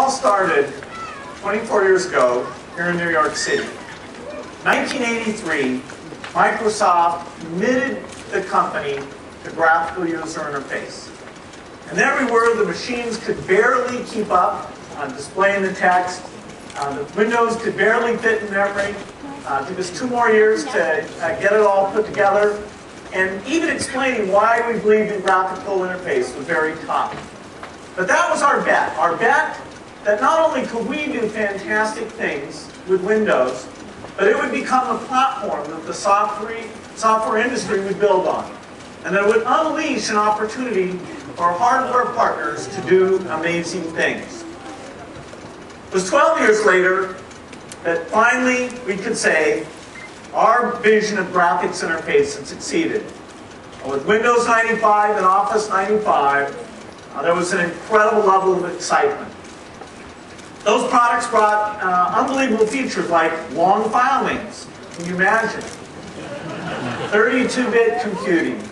all started 24 years ago here in New York City. 1983, Microsoft committed the company to graphical user interface. And everywhere the machines could barely keep up on displaying the text. The Windows could barely fit in memory. It took us 2 more years to get it all put together. And even explaining why we believed in graphical interface was very tough. But that was our bet. Our bet that not only could we do fantastic things with Windows, but it would become a platform that the software industry would build on. And that it would unleash an opportunity for hardware partners to do amazing things. It was 12 years later that finally we could say our vision of graphics interface had succeeded. With Windows 95 and Office 95, there was an incredible level of excitement. Those products brought unbelievable features like long file names. Can you imagine? 32-bit computing.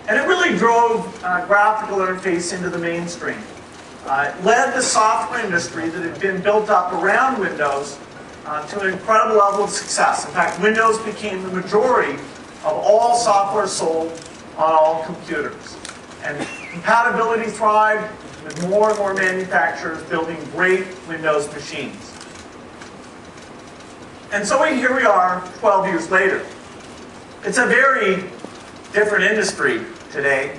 And it really drove graphical interface into the mainstream. It led the software industry that had been built up around Windows to an incredible level of success. In fact, Windows became the majority of all software sold on all computers. And compatibility thrived with more and more manufacturers building great Windows machines. And so here we are 12 years later. It's a very different industry today,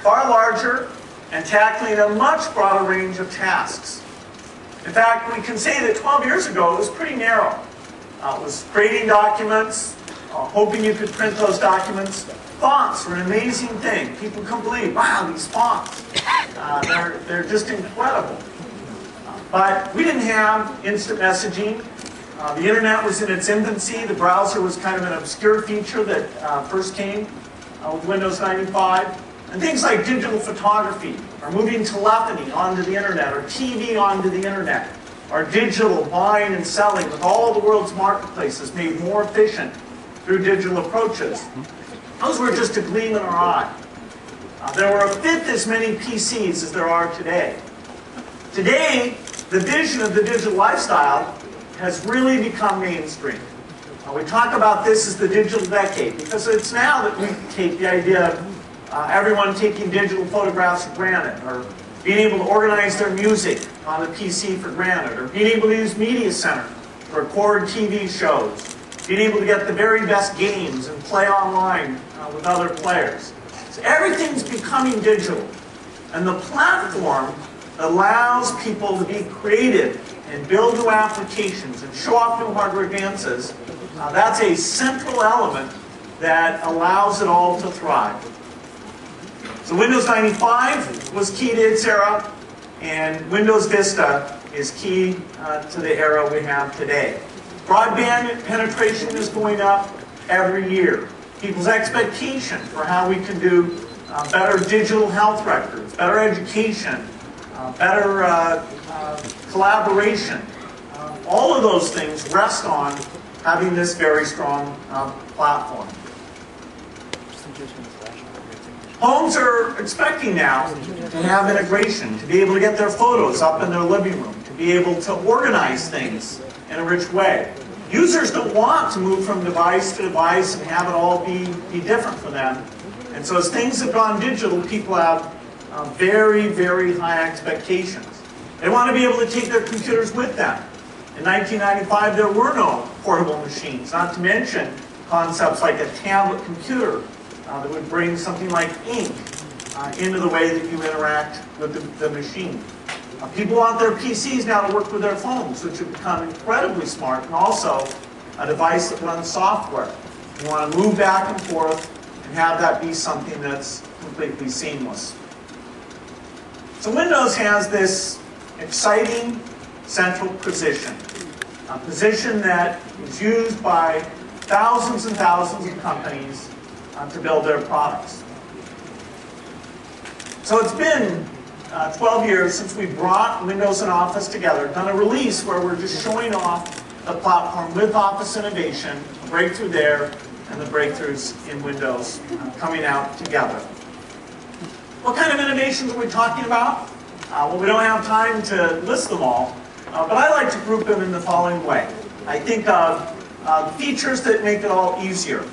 far larger and tackling a much broader range of tasks. In fact, we can say that 12 years ago it was pretty narrow. It was creating documents, hoping you could print those documents. Fonts were an amazing thing. People couldn't believe, wow, these fonts. They're just incredible. But we didn't have instant messaging. The internet was in its infancy. The browser was kind of an obscure feature that first came with Windows 95. And things like digital photography, or moving telephony onto the internet, or TV onto the internet, or digital buying and selling with all the world's marketplaces made more efficient through digital approaches. Those were just a gleam in our eye. There were a fifth as many PCs as there are today. Today, the vision of the digital lifestyle has really become mainstream. We talk about this as the digital decade because it's now that we take the idea of everyone taking digital photographs for granted, or being able to organize their music on the PC for granted, or being able to use Media Center to record TV shows, being able to get the very best games and play online with other players. So everything's becoming digital. And the platform allows people to be creative and build new applications and show off new hardware advances. That's a central element that allows it all to thrive. So Windows 95 was key to its era, and Windows Vista is key to the era we have today. Broadband penetration is going up every year. People's expectation for how we can do better digital health records, better education, better collaboration, all of those things rest on having this very strong platform. Homes are expecting now to have integration, to be able to get their photos up in their living room, to be able to organize things in a rich way. Users don't want to move from device to device and have it all be different for them. And so as things have gone digital, people have very, very high expectations. They want to be able to take their computers with them. In 1995, there were no portable machines, not to mention concepts like a tablet computer that would bring something like ink into the way that you interact with the machine. People want their PCs now to work with their phones, which have become incredibly smart, and also a device that runs software. You want to move back and forth and have that be something that's completely seamless. So Windows has this exciting central position, a position that is used by thousands and thousands of companies to build their products. So it's been 12 years since we brought Windows and Office together, done a release where we're just showing off the platform with Office innovation, a breakthrough there, and the breakthroughs in Windows coming out together. What kind of innovations are we talking about? Well, we don't have time to list them all, but I like to group them in the following way. I think of features that make it all easier.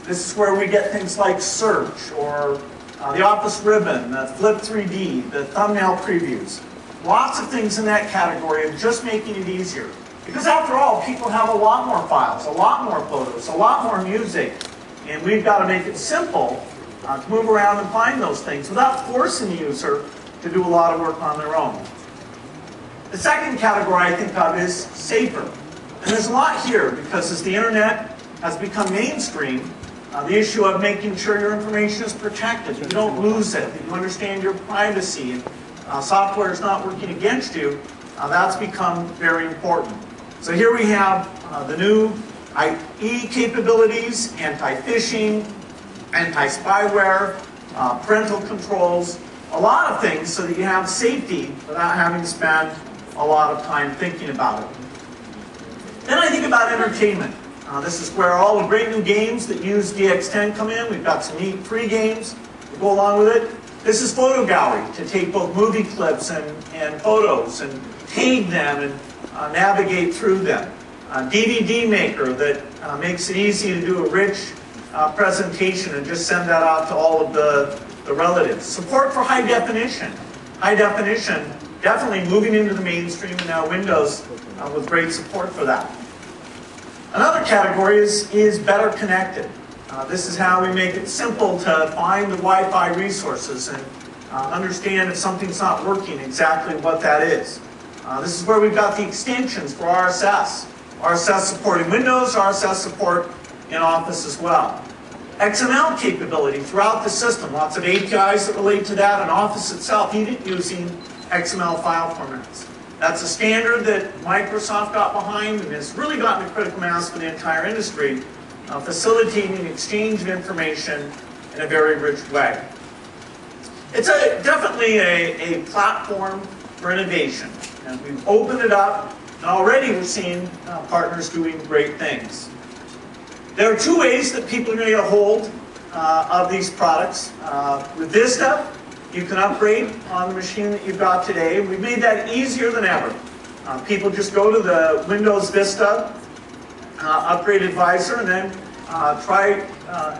This is where we get things like search, or the Office ribbon, the Flip 3D, the thumbnail previews. Lots of things in that category of just making it easier. Because after all, people have a lot more files, a lot more photos, a lot more music, and we've got to make it simple to move around and find those things without forcing the user to do a lot of work on their own. The second category I think of is safer. And there's a lot here because as the internet has become mainstream, the issue of making sure your information is protected, that you don't lose it, that you understand your privacy, and software is not working against you, that's become very important. So here we have the new IE capabilities, anti-phishing, anti-spyware, parental controls, a lot of things so that you have safety without having to spend a lot of time thinking about it. Then I think about entertainment. This is where all the great new games that use DX10 come in. We've got some neat free games to go along with it. This is photo gallery to take both movie clips and photos and tag them and navigate through them. DVD maker that makes it easy to do a rich presentation and just send that out to all of the relatives. Support for high definition. High definition definitely moving into the mainstream, and now Windows with great support for that. Another category is better connected. This is how we make it simple to find the Wi-Fi resources and understand if something's not working, exactly what that is. This is where we've got the extensions for RSS. RSS supporting Windows, RSS support in Office as well. XML capability throughout the system. Lots of APIs that relate to that, and Office itself, even using XML file formats. That's a standard that Microsoft got behind and has really gotten a critical mass for the entire industry, facilitating exchange of information in a very rich way. It's definitely a platform for innovation. And we've opened it up, and already we're seeing partners doing great things. There are two ways that people are going to get a hold of these products. With Vista, you can upgrade on the machine that you've got today. We've made that easier than ever. People just go to the Windows Vista Upgrade Advisor and then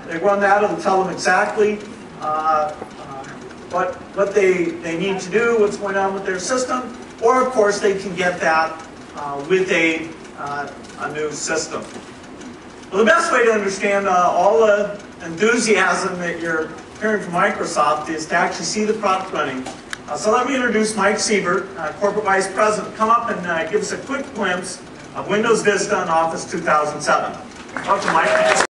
they run that. It'll tell them exactly what they need to do, what's going on with their system. Or, of course, they can get that with a new system. Well, the best way to understand all the enthusiasm that you're hearing from Microsoft is to actually see the product running. So let me introduce Mike Siebert, Corporate Vice President. Come up and give us a quick glimpse of Windows Vista and Office 2007. Welcome, Mike.